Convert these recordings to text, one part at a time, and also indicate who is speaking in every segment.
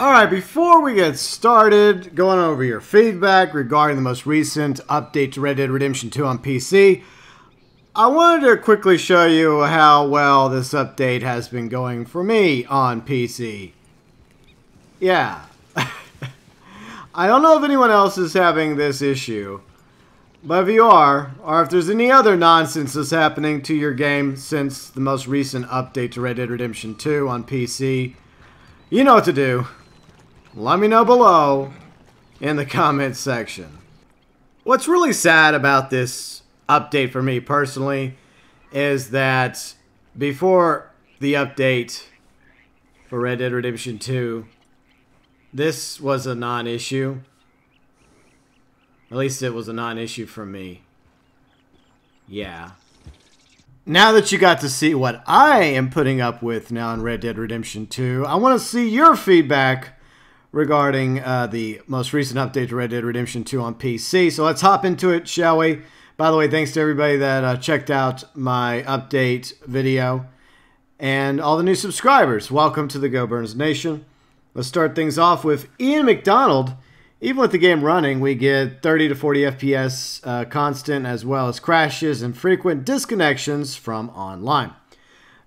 Speaker 1: Alright, before we get started, going over your feedback regarding the most recent update to Red Dead Redemption 2 on PC, I wanted to quickly show you how well this update has been going for me on PC. Yeah. I don't know if anyone else is having this issue, but if you are, or if there's any other nonsense that's happening to your game since the most recent update to Red Dead Redemption 2 on PC, you know what to do. Let me know below in the comments section. What's really sad about this update for me personally is that before the update for Red Dead Redemption 2, this was a non-issue. At least it was a non-issue for me. Yeah. Now that you got to see what I am putting up with now in Red Dead Redemption 2, I want to see your feedback regarding the most recent update to Red Dead Redemption 2 on PC. So let's hop into it, shall we? By the way, thanks to everybody that checked out my update video. And all the new subscribers, welcome to the GeauxBurns Nation. Let's start things off with Ian McDonald. Even with the game running, we get 30 to 40 FPS constant, as well as crashes and frequent disconnections from online.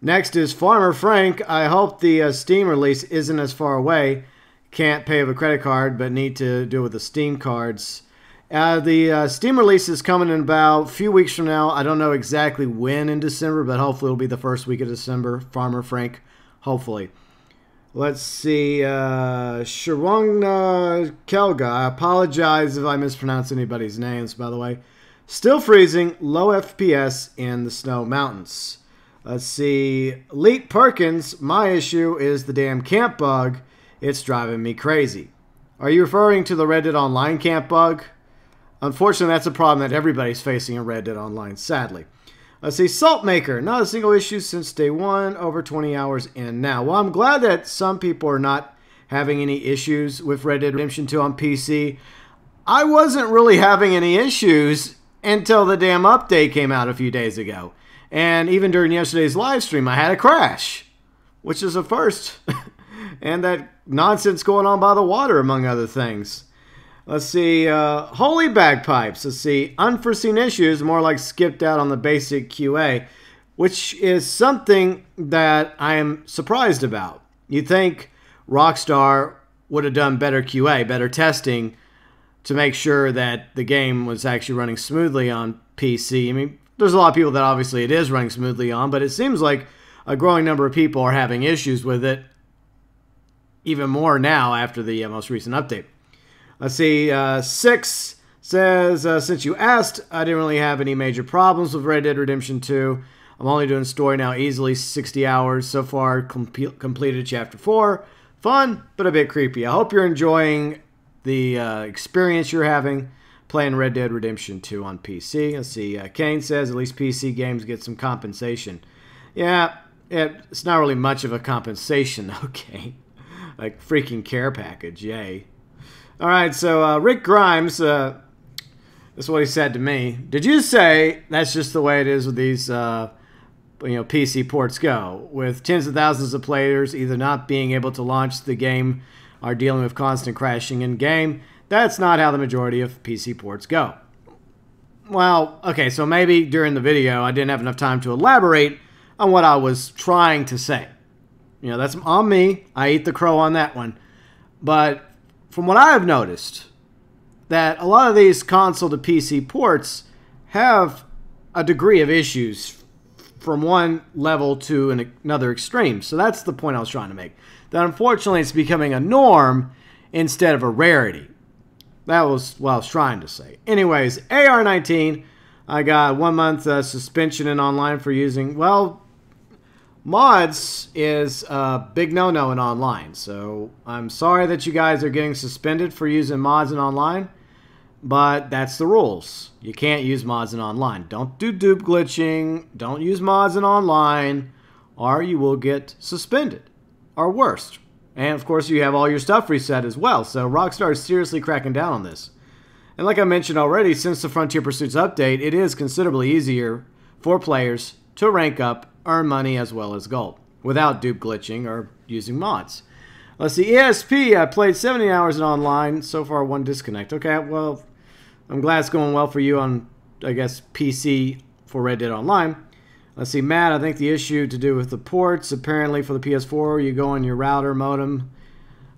Speaker 1: Next is Farmer Frank. I hope the Steam release isn't as far away. Can't pay with a credit card, but need to do it with the Steam cards. The Steam release is coming in about a few weeks from now. I don't know exactly when in December, but hopefully it'll be the first week of December. Farmer Frank, hopefully. Let's see. Sharwangna Kelga. I apologize if I mispronounce anybody's names, by the way. Still freezing, low FPS in the snow mountains. Let's see. Elite Perkins. My issue is the damn camp bug. It's driving me crazy. Are you referring to the Red Dead Online camp bug? Unfortunately, that's a problem that everybody's facing in Red Dead Online, sadly. Let's see, Saltmaker. Not a single issue since day one, over 20 hours in now. Well, I'm glad that some people are not having any issues with Red Dead Redemption 2 on PC. I wasn't really having any issues until the damn update came out a few days ago. And even during yesterday's live stream, I had a crash, which is a first. And that nonsense going on by the water, among other things. Let's see, Holy Bagpipes. Let's see, unforeseen issues, more like skipped out on the basic QA, which is something that I am surprised about. You'd think Rockstar would have done better QA, better testing, to make sure that the game was actually running smoothly on PC. I mean, there's a lot of people that obviously it is running smoothly on, but it seems like a growing number of people are having issues with it, even more now after the most recent update. Let's see, Six says, since you asked, I didn't really have any major problems with Red Dead Redemption 2. I'm only doing story now easily 60 hours. So far, completed Chapter 4. Fun, but a bit creepy. I hope you're enjoying the experience you're having playing Red Dead Redemption 2 on PC. Let's see, Kane says, at least PC games get some compensation. Yeah, it's not really much of a compensation, okay. Like freaking care package, yay. Alright, so Rick Grimes, this is what he said to me. Did you say that's just the way it is with these PC ports go? With tens of thousands of players either not being able to launch the game or dealing with constant crashing in game, that's not how the majority of PC ports go. Well, okay, so maybe during the video I didn't have enough time to elaborate on what I was trying to say. You know, that's on me. I eat the crow on that one. But from what I have noticed, that a lot of these console to PC ports have a degree of issues from one level to another extreme. So that's the point I was trying to make. That unfortunately it's becoming a norm instead of a rarity. That was what I was trying to say. Anyways, AR19, I got 1 month suspension in online for using, well, mods is a big no-no in online, so I'm sorry that you guys are getting suspended for using mods in online, but that's the rules. You can't use mods in online. Don't do dupe glitching, don't use mods in online, or you will get suspended, or worse. And of course you have all your stuff reset as well, so Rockstar is seriously cracking down on this. And like I mentioned already, since the Frontier Pursuits update, it is considerably easier for players to rank up, earn money as well as gold, without dupe glitching or using mods. Let's see, ESP, I played 70 hours in online. So far, 1 disconnect. Okay, well, I'm glad it's going well for you on, I guess, PC for Red Dead Online. Let's see, Matt, I think the issue to do with the ports. Apparently, for the PS4, you go on your router modem.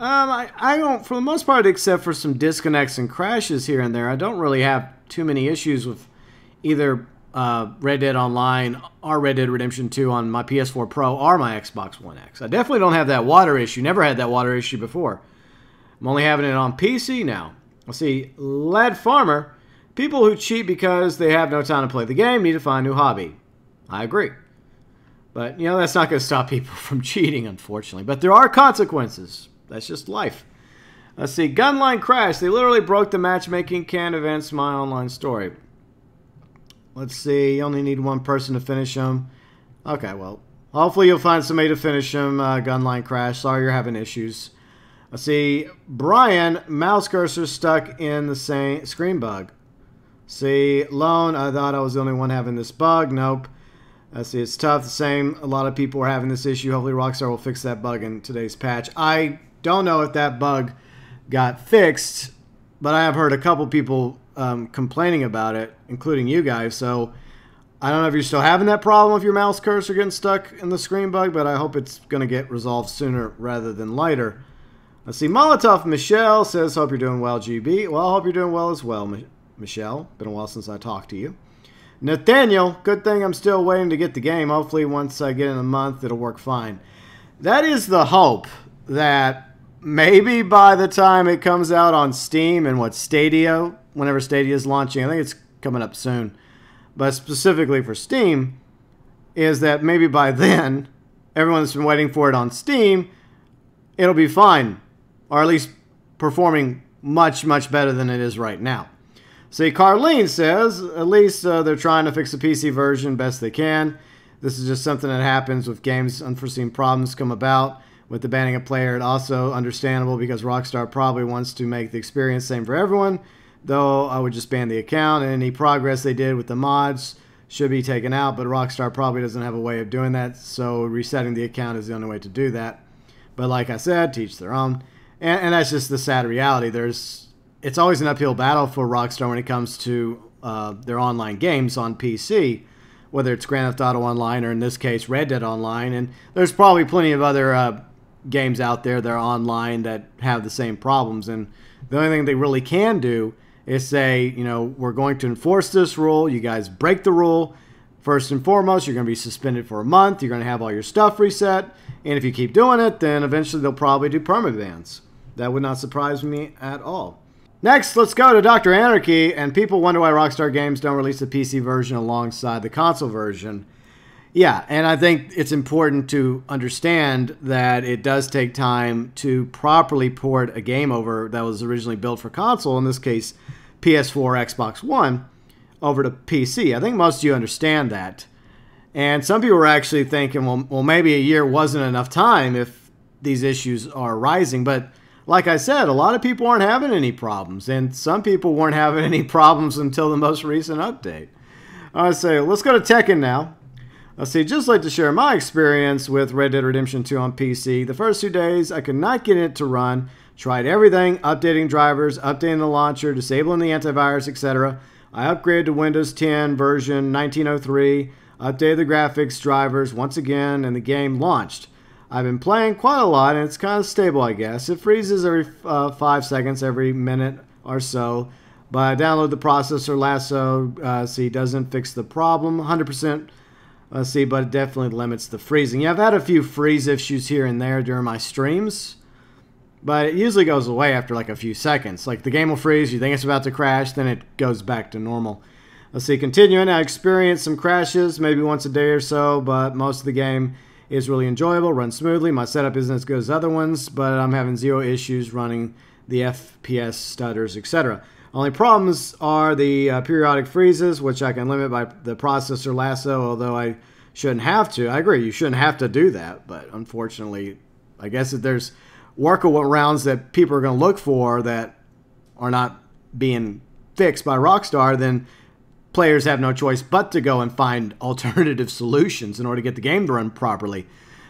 Speaker 1: I don't, for the most part, except for some disconnects and crashes here and there, I don't really have too many issues with either Red Dead Online or Red Dead Redemption 2 on my PS4 Pro or my Xbox One X. I definitely don't have that water issue. Never had that water issue before. I'm only having it on PC now. Let's see, Lead Farmer. People who cheat because they have no time to play the game need to find a new hobby. I agree. But, you know, that's not going to stop people from cheating, unfortunately. But there are consequences. That's just life. Let's see, Gunline Crash. They literally broke the matchmaking canned events my online story. Let's see, you only need 1 person to finish them. Okay, well, hopefully you'll find somebody to finish them. Gunline Crash. Sorry you're having issues. Let's see, Brian, mouse cursor stuck in the same screen bug. See, Lone, I thought I was the only one having this bug. Nope. Let's see, it's tough. The same, a lot of people are having this issue. Hopefully Rockstar will fix that bug in today's patch. I don't know if that bug got fixed, but I have heard a couple people complaining about it, including you guys. So I don't know if you're still having that problem with your mouse cursor getting stuck in the screen bug, but I hope it's going to get resolved sooner rather than later. Let's see, Molotov Michelle says, hope you're doing well, GB. Well, I hope you're doing well as well, Michelle. Been a while since I talked to you. Nathaniel, good thing I'm still waiting to get the game. Hopefully once I get in a month, it'll work fine. That is the hope, that maybe by the time it comes out on Steam and Stadia, whenever Stadia is launching, I think it's coming up soon, but specifically for Steam, is that maybe by then, everyone that's been waiting for it on Steam, it'll be fine, or at least performing much, much better than it is right now. See, Carlene says, at least they're trying to fix the PC version best they can. This is just something that happens with games. Unforeseen problems come about with the banning a player. It's also understandable because Rockstar probably wants to make the experience same for everyone, though I would just ban the account, and any progress they did with the mods should be taken out, but Rockstar probably doesn't have a way of doing that, so resetting the account is the only way to do that. But like I said, teach their own. And that's just the sad reality. It's always an uphill battle for Rockstar when it comes to their online games on PC, whether it's Grand Theft Auto Online or in this case Red Dead Online. And there's probably plenty of other games out there that are online that have the same problems. And the only thing they really can do is say, you know, we're going to enforce this rule. You guys break the rule. First and foremost, you're going to be suspended for a month. You're going to have all your stuff reset. And if you keep doing it, then eventually they'll probably do permabans. That would not surprise me at all. Next, let's go to Dr. Anarchy, and people wonder why Rockstar Games don't release the PC version alongside the console version. Yeah, and I think it's important to understand that it does take time to properly port a game over that was originally built for console, in this case PS4, Xbox One, over to PC. I think most of you understand that. And some people were actually thinking, well, maybe a year wasn't enough time if these issues are arising, but like I said, a lot of people aren't having any problems, and some people weren't having any problems until the most recent update. So let's go to Tekken now. Let's see, just like to share my experience with Red Dead Redemption 2 on PC. The first 2 days, I could not get it to run. Tried everything, updating drivers, updating the launcher, disabling the antivirus, etc. I upgraded to Windows 10 version 1903, updated the graphics drivers once again, and the game launched. I've been playing quite a lot, and it's kind of stable, I guess. It freezes every 5 seconds, every minute or so. But I download the processor lasso. See, doesn't fix the problem 100%. See, but it definitely limits the freezing. Yeah, I've had a few freeze issues here and there during my streams, but it usually goes away after like a few seconds. Like the game will freeze, you think it's about to crash, then it goes back to normal. Let's see, continuing. I experienced some crashes, maybe once a day or so, but most of the game is really enjoyable, runs smoothly. My setup isn't as good as other ones, but I'm having zero issues running the FPS stutters, etc. Only problems are the periodic freezes, which I can limit by the processor lasso, although I shouldn't have to. I agree, you shouldn't have to do that, but unfortunately, I guess if there's workarounds that people are going to look for that are not being fixed by Rockstar, then players have no choice but to go and find alternative solutions in order to get the game to run properly.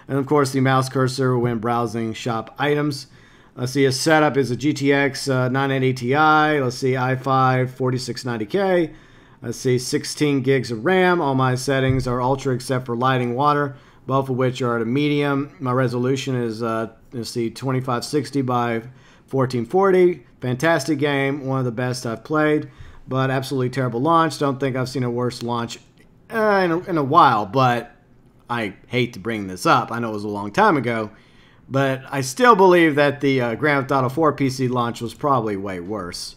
Speaker 1: And of course, the mouse cursor when browsing shop items. Let's see, a setup is a GTX 980 Ti. Let's see, i5 4690K. Let's see, 16 gigs of RAM. All my settings are ultra except for lighting, water, both of which are at a medium. My resolution is, let's see, 2560 by 1440. Fantastic game, one of the best I've played, but absolutely terrible launch. Don't think I've seen a worse launch in a while, but I hate to bring this up. I know it was a long time ago, but I still believe that the Grand Theft Auto 4 PC launch was probably way worse.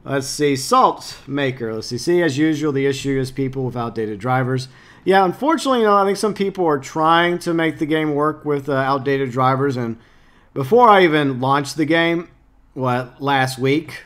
Speaker 1: Let's see, Salt Maker. Let's see, as usual, the issue is people with outdated drivers. Yeah, unfortunately, I think some people are trying to make the game work with outdated drivers, and before I even launched the game, last week,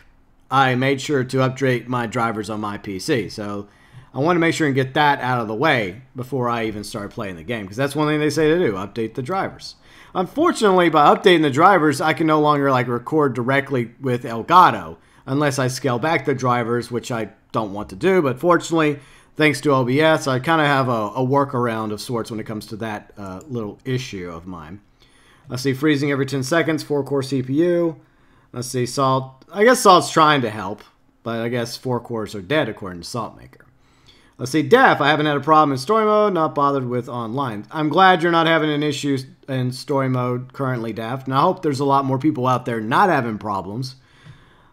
Speaker 1: I made sure to update my drivers on my PC. So I want to make sure and get that out of the way before I even start playing the game, because that's one thing they say to do, update the drivers. Unfortunately, by updating the drivers, I can no longer record directly with Elgato unless I scale back the drivers, which I don't want to do. But fortunately, thanks to OBS, I kind of have a workaround of sorts when it comes to that little issue of mine. Let's see, freezing every 10 seconds, 4-core CPU. Let's see, Salt. I guess Salt's trying to help, but I guess 4 cores are dead according to Saltmaker. Let's see, Def. I haven't had a problem in story mode, not bothered with online. I'm glad you're not having an issue in story mode currently, Def. And I hope there's a lot more people out there not having problems.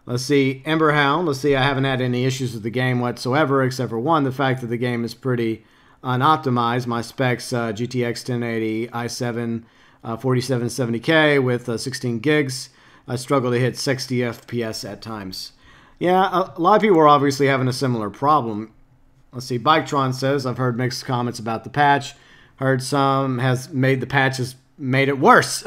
Speaker 1: Let's see, Emberhound. Let's see, I haven't had any issues with the game whatsoever, except for one, the fact that the game is pretty unoptimized. My specs, GTX 1080, i7 4770K with 16 gigs. I struggle to hit 60 FPS at times. Yeah, a lot of people are obviously having a similar problem. Let's see, Biketron says, I've heard mixed comments about the patch. Heard some has made the patches made it worse.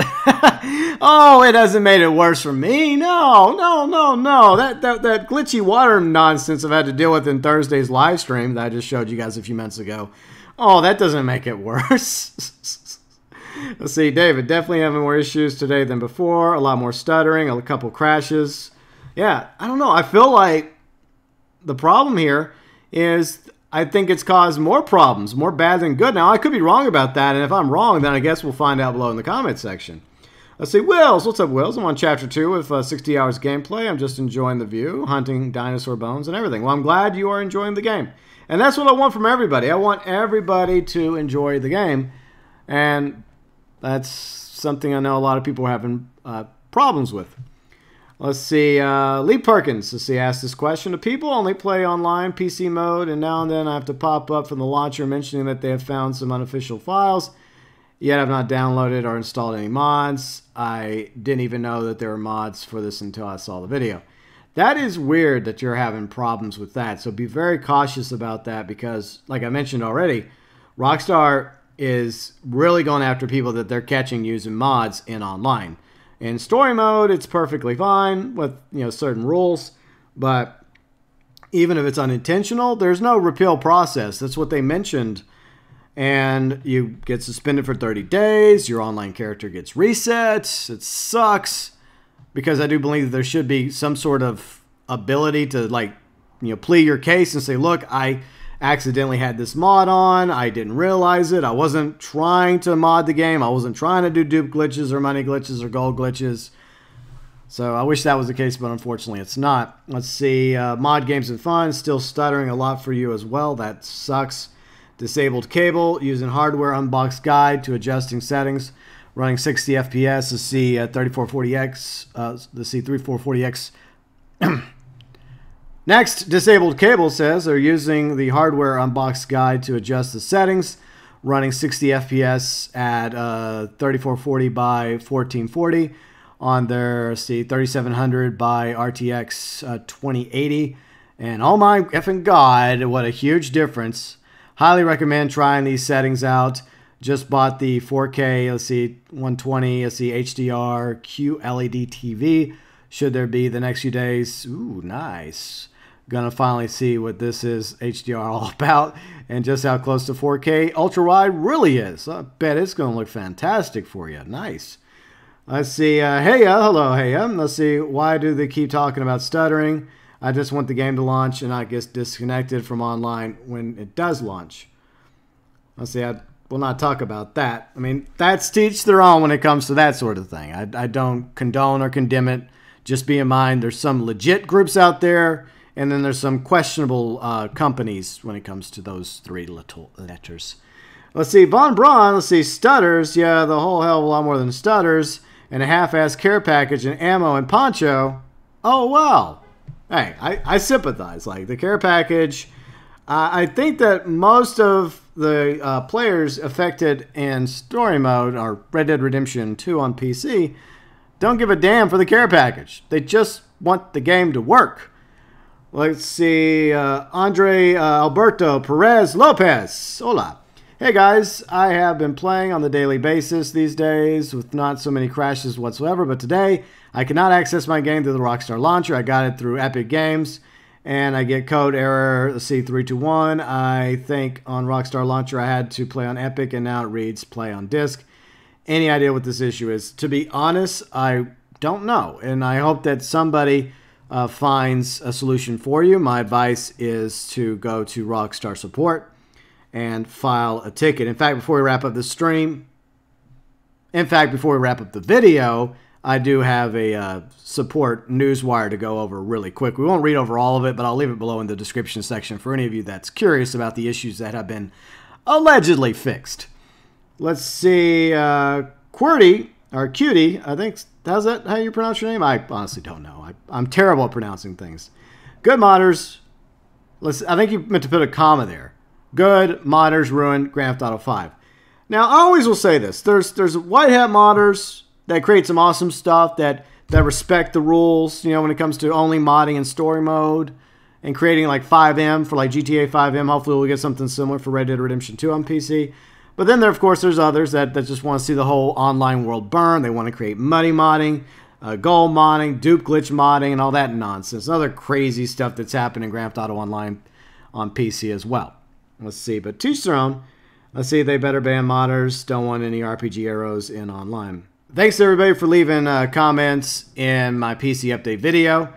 Speaker 1: Oh, it hasn't made it worse for me. No. That glitchy water nonsense I've had to deal with in Thursday's live stream that I just showed you guys a few minutes ago. Oh, that doesn't make it worse. Let's see, David, definitely having more issues today than before. A lot more stuttering, a couple crashes. Yeah, I don't know. I feel like the problem here is I think it's caused more problems, more bad than good. Now, I could be wrong about that, and if I'm wrong, then I guess we'll find out below in the comment section. Let's see, Wills. What's up, Wills? I'm on Chapter 2 with 60 hours gameplay. I'm just enjoying the view, hunting dinosaur bones and everything. Well, I'm glad you are enjoying the game. And that's what I want from everybody. I want everybody to enjoy the game, and that's something I know a lot of people are having problems with. Let's see, Lee Perkins, let's see, asked this question. Do people only play online PC mode, and now and then I have to pop up from the launcher mentioning that they have found some unofficial files, yet I've not downloaded or installed any mods. I didn't even know that there were mods for this until I saw the video. That is weird that you're having problems with that, so be very cautious about that because, like I mentioned already, Rockstar is really going after people that they're catching using mods in online. In story mode, it's perfectly fine with certain rules, but even if it's unintentional, there's no repeal process. That's what they mentioned, and you get suspended for 30 days. Your online character gets reset. It sucks because I do believe there should be some sort of ability to plead your case and say, look, I accidentally had this mod on. I didn't realize it. I wasn't trying to mod the game. I wasn't trying to do dupe glitches or money glitches or gold glitches. So I wish that was the case, but unfortunately it's not. Let's see. Mod games and fun. Still stuttering a lot for you as well. That sucks. Disabled cable. Using hardware unboxed guide to adjusting settings. Running 60 FPS. Let's see 3440X. Let's see 3440X. Next, disabled cable says they're using the hardware unboxed guide to adjust the settings, running 60 FPS at 3440 by 1440 on their 3700 by RTX 2080. And oh my effing god, what a huge difference. Highly recommend trying these settings out. Just bought the 4K, let's see, 120, let's see, HDR QLED TV. Should there be the next few days? Ooh, nice. Gonna finally see what this is HDR all about and just how close to 4K ultra wide really is. I bet it's gonna look fantastic for you. Nice. Let's see. Heya, hello, Heya. Let's see. Why do they keep talking about stuttering? I just want the game to launch and not get disconnected from online when it does launch. Let's see. we'll not talk about that. I mean, that's to each their own when it comes to that sort of thing. I don't condone or condemn it. Just be in mind, there's some legit groups out there, and then there's some questionable companies when it comes to those three little letters. Let's see, Von Braun, let's see, stutters. Yeah, the whole hell of a lot more than stutters. And a half-ass care package and ammo and poncho. Oh, well. Hey, I sympathize. Like, the care package, I think that most of the players affected in story mode, or Red Dead Redemption 2 on PC, don't give a damn for the care package. They just want the game to work. Let's see, Andre Alberto Perez Lopez. Hola. Hey guys, I have been playing on the daily basis these days with not so many crashes whatsoever, but today I cannot access my game through the Rockstar launcher. I got it through Epic Games, and I get code error C321. I think on Rockstar launcher I had to play on Epic, and now it reads play on disk. Any idea what this issue is? To be honest, I don't know, and I hope that somebody finds a solution for you. My advice is to go to Rockstar support and file a ticket. In fact, before we wrap up the stream, before we wrap up the video, I do have a support newswire to go over really quick. We won't read over all of it, but I'll leave it below in the description section for any of you that's curious about the issues that have been allegedly fixed. Let's see, QWERTY, or Cutie, I think, how's that how you pronounce your name? I honestly don't know. I'm terrible at pronouncing things. Good modders. I think you meant to put a comma there. Good modders ruined Grand Theft Auto 5. Now, I always will say this. There's white hat modders that create some awesome stuff that respect the rules, you know, when it comes to only modding in story mode and creating like 5M for like GTA 5M. Hopefully we'll get something similar for Red Dead Redemption 2 on PC. But then there, of course, there's others that just want to see the whole online world burn. They want to create money modding, gold modding, dupe glitch modding, and all that nonsense. Other crazy stuff that's happening in Grand Theft Auto Online on PC as well. Let's see, but to each their own. Let's see, they better ban modders. Don't want any RPG arrows in online. Thanks to everybody for leaving comments in my PC update video.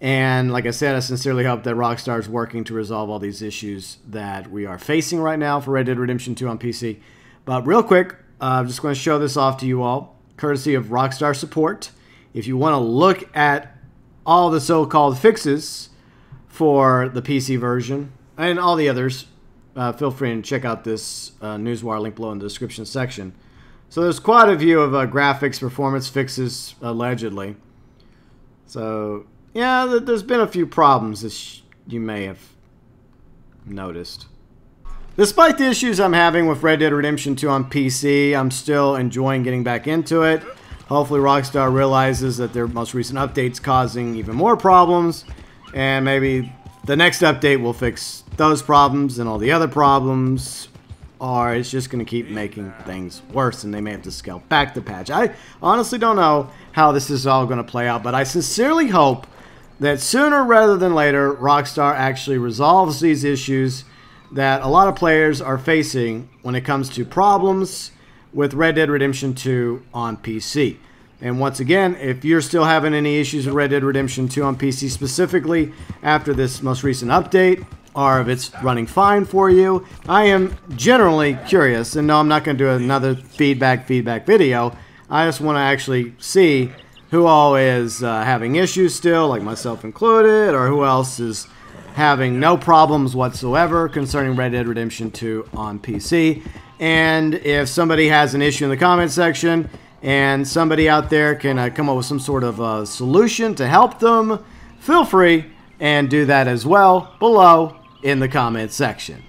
Speaker 1: And like I said, I sincerely hope that Rockstar is working to resolve all these issues that we are facing right now for Red Dead Redemption 2 on PC. But real quick, I'm just going to show this off to you all, courtesy of Rockstar support. If you want to look at all the so-called fixes for the PC version and all the others, feel free and check out this newswire link below in the description section. So there's quite a few of graphics performance fixes, allegedly. So yeah, there's been a few problems, as you may have noticed. Despite the issues I'm having with Red Dead Redemption 2 on PC, I'm still enjoying getting back into it. Hopefully Rockstar realizes that their most recent update's causing even more problems, and maybe the next update will fix those problems and all the other problems, or it's just going to keep making things worse, and they may have to scale back the patch. I honestly don't know how this is all going to play out, but I sincerely hope that sooner rather than later, Rockstar actually resolves these issues that a lot of players are facing when it comes to problems with Red Dead Redemption 2 on PC. And once again, if you're still having any issues with Red Dead Redemption 2 on PC, specifically after this most recent update, or if it's running fine for you, I am generally curious. And no, I'm not going to do another feedback video. I just want to actually see who all is having issues still, like myself included, or who else is having no problems whatsoever concerning Red Dead Redemption 2 on PC. And if somebody has an issue in the comment section, and somebody out there can come up with some sort of solution to help them, feel free and do that as well below in the comment section.